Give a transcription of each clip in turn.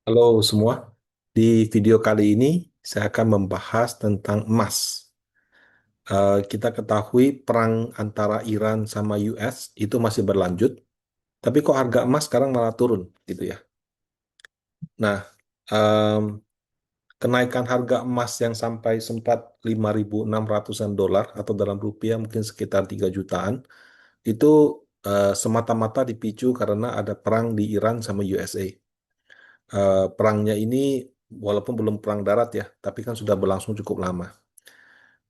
Halo semua, di video kali ini saya akan membahas tentang emas. Kita ketahui perang antara Iran sama US itu masih berlanjut, tapi kok harga emas sekarang malah turun gitu ya. Nah, em, kenaikan harga emas yang sampai sempat 5.600-an dolar atau dalam rupiah mungkin sekitar 3 jutaan, itu semata-mata dipicu karena ada perang di Iran sama USA. Perangnya ini walaupun belum perang darat ya, tapi kan sudah berlangsung cukup lama.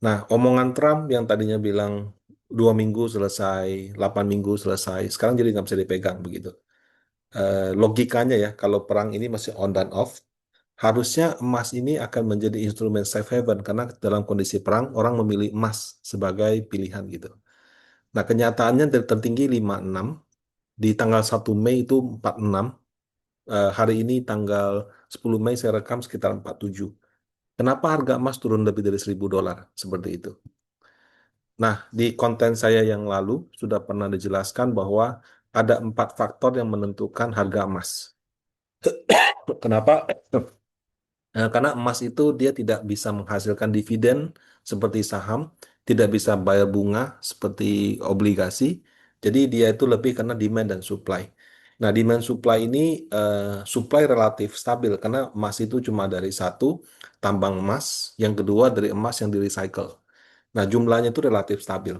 Nah, omongan Trump yang tadinya bilang 2 minggu selesai, 8 minggu selesai, sekarang jadi nggak bisa dipegang begitu. Logikanya ya, kalau perang ini masih on dan off, harusnya emas ini akan menjadi instrumen safe haven karena dalam kondisi perang orang memilih emas sebagai pilihan gitu. Nah, kenyataannya dari tertinggi 56, di tanggal 1 Mei itu 46, hari ini tanggal 10 Mei saya rekam sekitar 47. Kenapa harga emas turun lebih dari 1.000 dolar seperti itu? Nah, di konten saya yang lalu sudah pernah dijelaskan bahwa ada 4 faktor yang menentukan harga emas. Kenapa? Karena emas itu dia tidak bisa menghasilkan dividen seperti saham, tidak bisa bayar bunga seperti obligasi. Jadi dia itu lebih karena demand dan supply. Nah, demand supply ini supply relatif stabil karena emas itu cuma dari satu tambang emas, yang kedua dari emas yang di recycle. Nah, jumlahnya itu relatif stabil.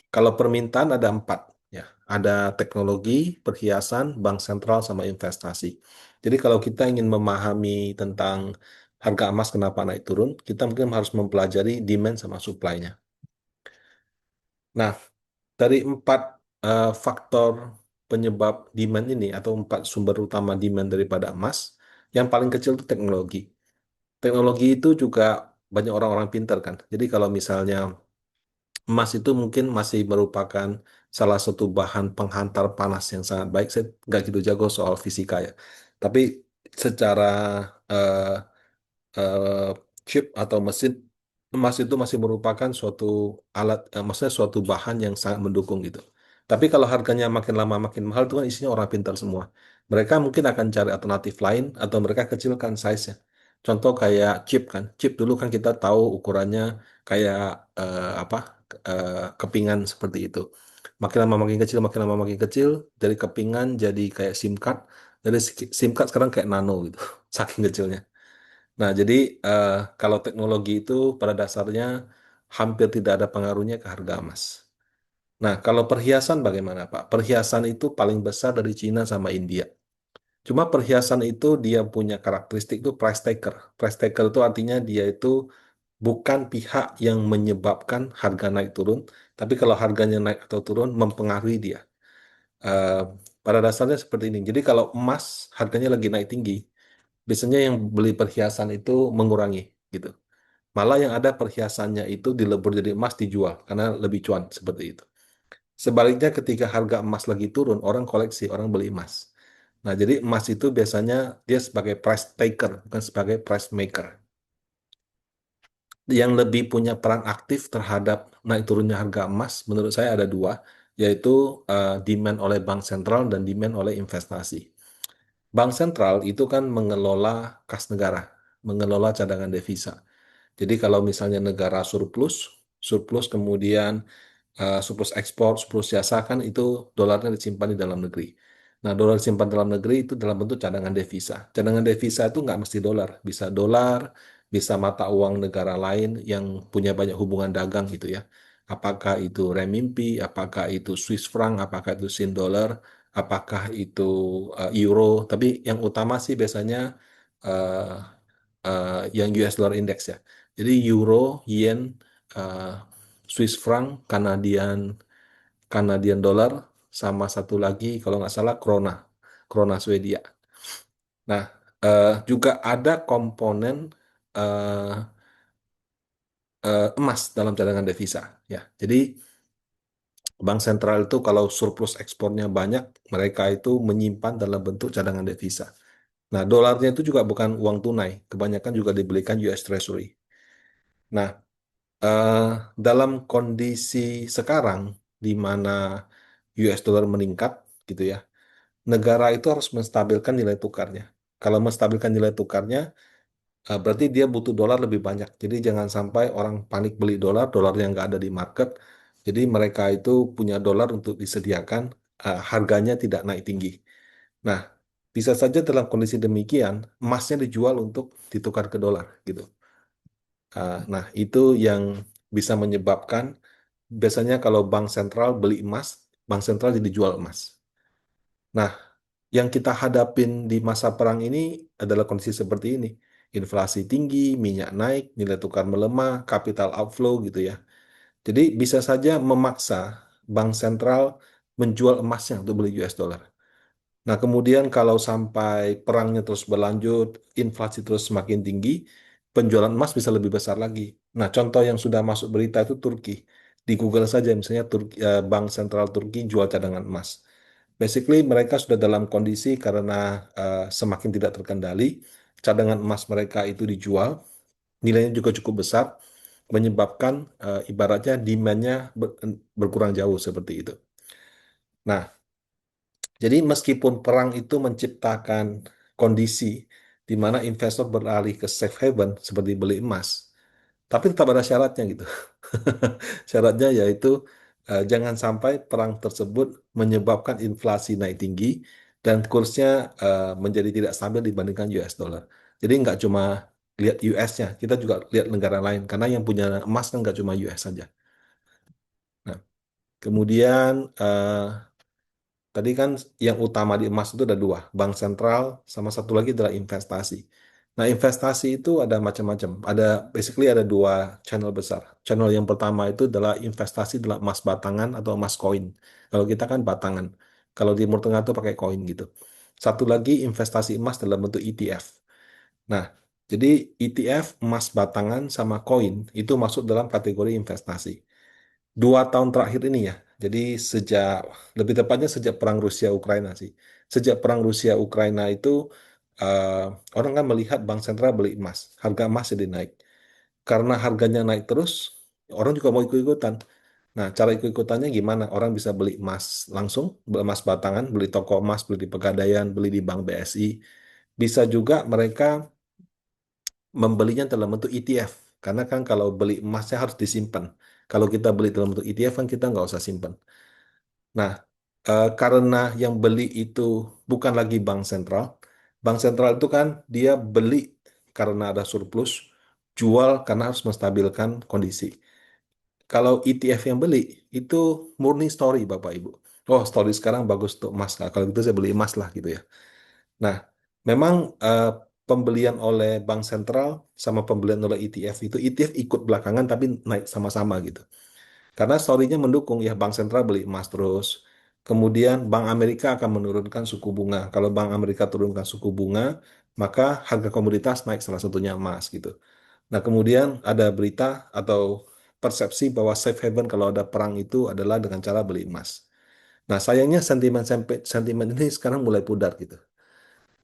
Kalau permintaan ada 4, ya. Ada teknologi, perhiasan, bank sentral, sama investasi. Jadi kalau kita ingin memahami tentang harga emas kenapa naik turun, kita mungkin harus mempelajari demand sama supply-nya. Nah, dari 4 faktor penyebab demand ini atau 4 sumber utama demand daripada emas, yang paling kecil itu teknologi. Teknologi itu juga banyak orang-orang pintar kan. Jadi kalau misalnya emas itu mungkin masih merupakan salah satu bahan penghantar panas yang sangat baik. Saya nggak gitu jago soal fisika ya. Tapi secara eh, eh, chip atau mesin, emas itu masih merupakan suatu alat, maksudnya suatu bahan yang sangat mendukung gitu. Tapi kalau harganya makin lama makin mahal itu kan isinya orang pintar semua. Mereka mungkin akan cari alternatif lain atau mereka kecilkan size-nya. Contoh kayak chip kan. Chip dulu kan kita tahu ukurannya kayak apa kepingan seperti itu. Makin lama makin kecil, makin lama makin kecil. Dari kepingan jadi kayak SIM card. Dari SIM card sekarang kayak nano gitu. Saking kecilnya. Nah, jadi eh, kalau teknologi itu pada dasarnya hampir tidak ada pengaruhnya ke harga emas. Nah, kalau perhiasan bagaimana, Pak? Perhiasan itu paling besar dari Cina sama India. Cuma perhiasan itu dia punya karakteristik itu price taker. Price taker itu artinya dia itu bukan pihak yang menyebabkan harga naik turun, tapi kalau harganya naik atau turun mempengaruhi dia. Eh, Pada dasarnya seperti ini. Jadi kalau emas harganya lagi naik tinggi, biasanya yang beli perhiasan itu mengurangi gitu. Malah yang ada perhiasannya itu dilebur jadi emas dijual karena lebih cuan seperti itu. Sebaliknya ketika harga emas lagi turun, orang koleksi, orang beli emas. Nah, jadi emas itu biasanya dia sebagai price taker, bukan sebagai price maker. Yang lebih punya peran aktif terhadap naik turunnya harga emas, menurut saya ada dua, yaitu demand oleh bank sentral dan demand oleh investasi. Bank sentral itu kan mengelola kas negara, mengelola cadangan devisa. Jadi kalau misalnya negara surplus, surplus kemudian surplus ekspor, surplus jasa kan itu dolarnya disimpan di dalam negeri. Nah, dolar disimpan dalam negeri itu dalam bentuk cadangan devisa. Cadangan devisa itu nggak mesti dolar, bisa mata uang negara lain yang punya banyak hubungan dagang gitu ya. Apakah itu renminbi, apakah itu Swiss franc, apakah itu Sin dollar, apakah itu euro. Tapi yang utama sih biasanya eh, yang US dollar index ya. Jadi euro, yen, eh, Swiss franc, Canadian dollar, sama satu lagi kalau nggak salah krona, krona Swedia. Nah, juga ada komponen eh, emas dalam cadangan devisa ya. Jadi bank sentral itu kalau surplus ekspornya banyak, mereka itu menyimpan dalam bentuk cadangan devisa. Nah, dolarnya itu juga bukan uang tunai, kebanyakan juga dibelikan US Treasury. Nah, eh, dalam kondisi sekarang di mana US dollar meningkat gitu ya, negara itu harus menstabilkan nilai tukarnya. Kalau menstabilkan nilai tukarnya, berarti dia butuh dolar lebih banyak. Jadi jangan sampai orang panik beli dolar, dolar yang nggak ada di market. Jadi mereka itu punya dolar untuk disediakan, harganya tidak naik tinggi. Nah, bisa saja dalam kondisi demikian, emasnya dijual untuk ditukar ke dolar gitu. Nah, itu yang bisa menyebabkan biasanya kalau bank sentral beli emas, bank sentral jadi jual emas. Nah, yang kita hadapin di masa perang ini adalah kondisi seperti ini. Inflasi tinggi, minyak naik, nilai tukar melemah, capital outflow gitu ya. Jadi bisa saja memaksa bank sentral menjual emasnya untuk beli US dollar. Nah, kemudian kalau sampai perangnya terus berlanjut, inflasi terus semakin tinggi, penjualan emas bisa lebih besar lagi. Nah, contoh yang sudah masuk berita itu Turki. Di Google saja, misalnya Bank Sentral Turki jual cadangan emas. Basically, mereka sudah dalam kondisi karena semakin tidak terkendali, cadangan emas mereka itu dijual, nilainya juga cukup besar, menyebabkan ibaratnya demand-nya berkurang jauh seperti itu. Nah, jadi meskipun perang itu menciptakan kondisi di mana investor beralih ke safe haven seperti beli emas, tapi tetap ada syaratnya gitu. Syaratnya yaitu jangan sampai perang tersebut menyebabkan inflasi naik tinggi dan kursnya menjadi tidak stabil dibandingkan US dollar. Jadi nggak cuma lihat US-nya, kita juga lihat negara lain karena yang punya emas kan nggak cuma US saja. Nah, kemudian tadi kan yang utama di emas itu ada dua, bank sentral sama satu lagi adalah investasi. Nah, investasi itu ada macam-macam. Basically ada dua channel besar. Channel yang pertama itu adalah investasi dalam emas batangan atau emas koin. Kalau kita kan batangan. Kalau di Timur Tengah itu pakai koin gitu. Satu lagi investasi emas dalam bentuk ETF. Nah, jadi ETF, emas batangan sama koin itu masuk dalam kategori investasi. 2 tahun terakhir ini ya. Jadi lebih tepatnya sejak perang Rusia Ukraina sih. Sejak perang Rusia Ukraina itu eh, orang kan melihat bank sentral beli emas, harga emas jadi naik. Karena harganya naik terus, orang juga mau ikut-ikutan. Nah, cara ikut-ikutannya gimana? Orang bisa beli emas langsung, beli emas batangan, beli toko emas, beli di Pegadaian, beli di Bank BSI. Bisa juga mereka membelinya dalam bentuk ETF. Karena kan kalau beli emasnya harus disimpan. Kalau kita beli dalam bentuk ETF kan kita nggak usah simpan. Nah, karena yang beli itu bukan lagi bank sentral itu kan dia beli karena ada surplus, jual karena harus menstabilkan kondisi. Kalau ETF yang beli itu murni story Bapak Ibu. Oh, story sekarang bagus untuk emas. Nah, kalau gitu saya beli emas lah gitu ya. Nah, memang pembelian oleh bank sentral sama pembelian oleh ETF itu ETF ikut belakangan tapi naik sama-sama gitu. Karena story-nya mendukung ya Bank Sentral beli emas terus. Kemudian Bank Amerika akan menurunkan suku bunga. Kalau Bank Amerika turunkan suku bunga, maka harga komoditas naik salah satunya emas gitu. Nah, kemudian ada berita atau persepsi bahwa safe haven kalau ada perang itu adalah dengan cara beli emas. Nah, sayangnya sentimen sentimen ini sekarang mulai pudar gitu.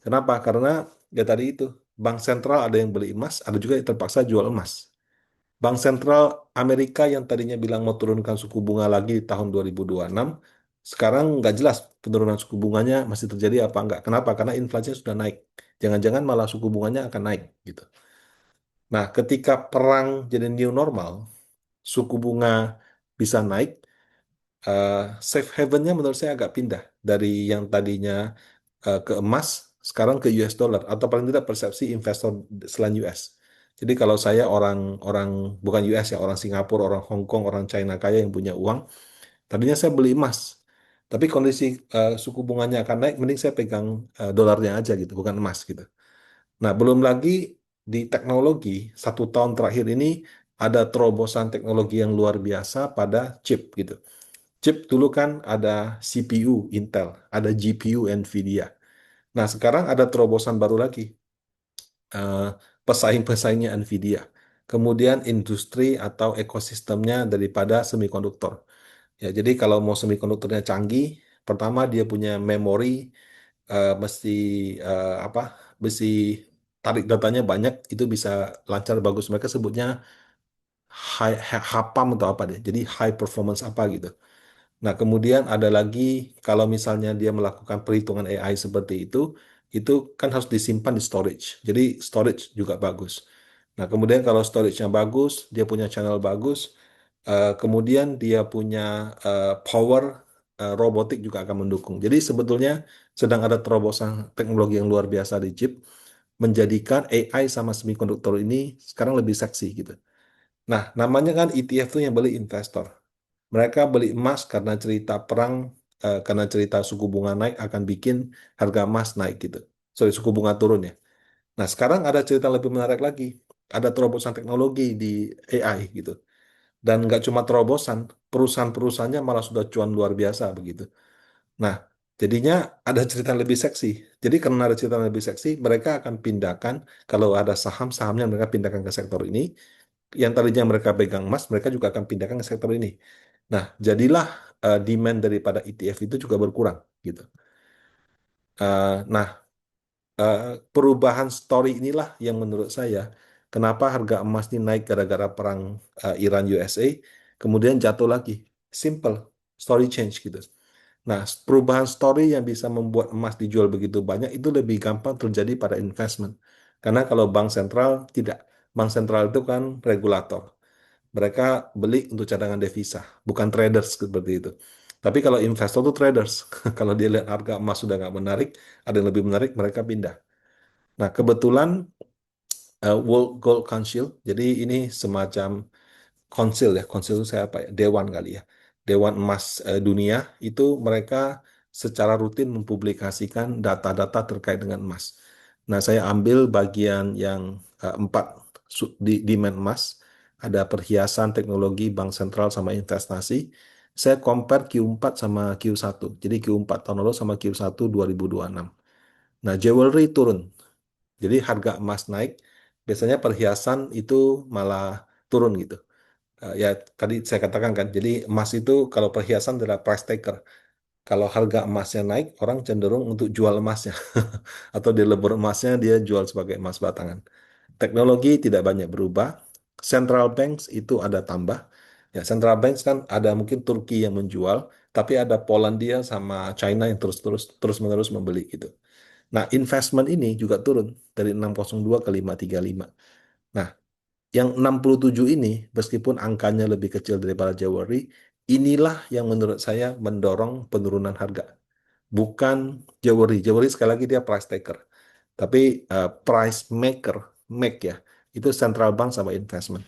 Kenapa? Karena ya tadi itu, bank sentral ada yang beli emas, ada juga yang terpaksa jual emas. Bank Sentral Amerika yang tadinya bilang mau turunkan suku bunga lagi di tahun 2026, sekarang nggak jelas penurunan suku bunganya masih terjadi apa enggak. Kenapa? Karena inflasinya sudah naik. Jangan-jangan malah suku bunganya akan naik gitu. Nah, ketika perang jadi new normal, suku bunga bisa naik, eh, safe havennya menurut saya agak pindah dari yang tadinya ke emas sekarang ke US dollar atau paling tidak persepsi investor selain US. Jadi kalau saya orang orang bukan US ya, orang Singapura, orang Hong Kong, orang China kaya yang punya uang, tadinya saya beli emas. Tapi kondisi suku bunganya akan naik, mending saya pegang dolarnya aja gitu, bukan emas gitu. Nah, belum lagi di teknologi, 1 tahun terakhir ini ada terobosan teknologi yang luar biasa pada chip gitu. Chip dulu kan ada CPU Intel, ada GPU Nvidia. Nah, sekarang ada terobosan baru lagi, eh, pesaing-pesaingnya Nvidia. Kemudian industri atau ekosistemnya daripada semikonduktor. Ya, jadi kalau mau semikonduktornya canggih, pertama dia punya memori, mesti apa? Mesti tarik datanya banyak, itu bisa lancar bagus. Mereka sebutnya HAPAM atau apa deh. Jadi high performance apa gitu. Nah, kemudian ada lagi kalau misalnya dia melakukan perhitungan AI seperti itu, itu kan harus disimpan di storage. Jadi storage juga bagus. Nah, kemudian kalau storage-nya bagus, dia punya channel bagus, kemudian dia punya power robotik juga akan mendukung. Jadi sebetulnya sedang ada terobosan teknologi yang luar biasa di chip, menjadikan AI sama semikonduktor ini sekarang lebih seksi gitu. Nah, namanya kan ETF tuh yang beli investor. Mereka beli emas karena cerita perang, karena cerita suku bunga naik akan bikin harga emas naik gitu. Sorry, suku bunga turun ya. Nah, sekarang ada cerita lebih menarik lagi. Ada terobosan teknologi di AI gitu. Dan nggak cuma terobosan, perusahaan-perusahaannya malah sudah cuan luar biasa begitu. Nah, jadinya ada cerita lebih seksi. Jadi karena ada cerita lebih seksi, mereka akan pindahkan, kalau ada saham-sahamnya mereka pindahkan ke sektor ini, yang tadinya mereka pegang emas, mereka juga akan pindahkan ke sektor ini. Nah, jadilah demand daripada ETF itu juga berkurang gitu. Nah, eh, perubahan story inilah yang menurut saya kenapa harga emas ini naik gara-gara perang Iran USA, kemudian jatuh lagi. Simple, story change gitu. Nah, perubahan story yang bisa membuat emas dijual begitu banyak itu lebih gampang terjadi pada investment. Karena kalau bank sentral tidak. Bank sentral itu kan regulator. Mereka beli untuk cadangan devisa, bukan traders seperti itu. Tapi kalau investor itu traders. Kalau dia lihat harga emas sudah nggak menarik, ada yang lebih menarik, mereka pindah. Nah, kebetulan World Gold Council, jadi ini semacam konsil ya, konsil itu saya apa ya, dewan kali ya, dewan emas dunia itu mereka secara rutin mempublikasikan data-data terkait dengan emas. Nah, saya ambil bagian yang empat di demand emas, ada perhiasan, teknologi, bank sentral sama investasi. Saya compare Q4 sama Q1. Jadi Q4 tahun lalu sama Q1 2026. Nah, jewelry turun. Jadi harga emas naik, biasanya perhiasan itu malah turun gitu. Ya tadi saya katakan kan, jadi emas itu kalau perhiasan adalah price taker. Kalau harga emasnya naik, orang cenderung untuk jual emasnya. Atau di lebur emasnya dia jual sebagai emas batangan. Teknologi tidak banyak berubah. Central banks itu ada tambah. Ya, central banks kan ada mungkin Turki yang menjual, tapi ada Polandia sama China yang terus-menerus membeli gitu. Nah, investment ini juga turun dari 602 ke 535. Nah, yang 67 ini, meskipun angkanya lebih kecil daripada jewelry, inilah yang menurut saya mendorong penurunan harga. Bukan jewelry. Jewelry sekali lagi dia price taker. Tapi price maker, make ya, itu central bank sama investment.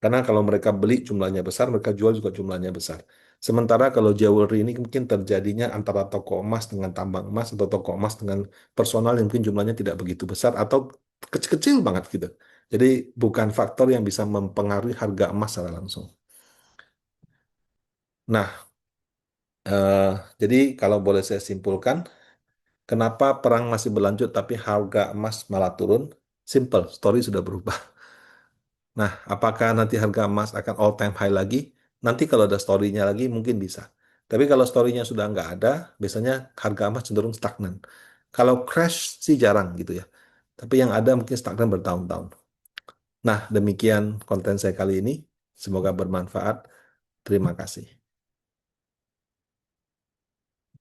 Karena kalau mereka beli jumlahnya besar, mereka jual juga jumlahnya besar. Sementara kalau jewelry ini mungkin terjadinya antara toko emas dengan tambang emas atau toko emas dengan personal yang mungkin jumlahnya tidak begitu besar atau kecil-kecil banget gitu. Jadi bukan faktor yang bisa mempengaruhi harga emas secara langsung. Nah, eh, jadi kalau boleh saya simpulkan, kenapa perang masih berlanjut tapi harga emas malah turun? Simple, story sudah berubah. Nah, apakah nanti harga emas akan all time high lagi? Nanti kalau ada story-nya lagi mungkin bisa. Tapi kalau story-nya sudah nggak ada, biasanya harga emas cenderung stagnan. Kalau crash sih jarang gitu ya. Tapi yang ada mungkin stagnan bertahun-tahun. Nah, demikian konten saya kali ini. Semoga bermanfaat. Terima kasih.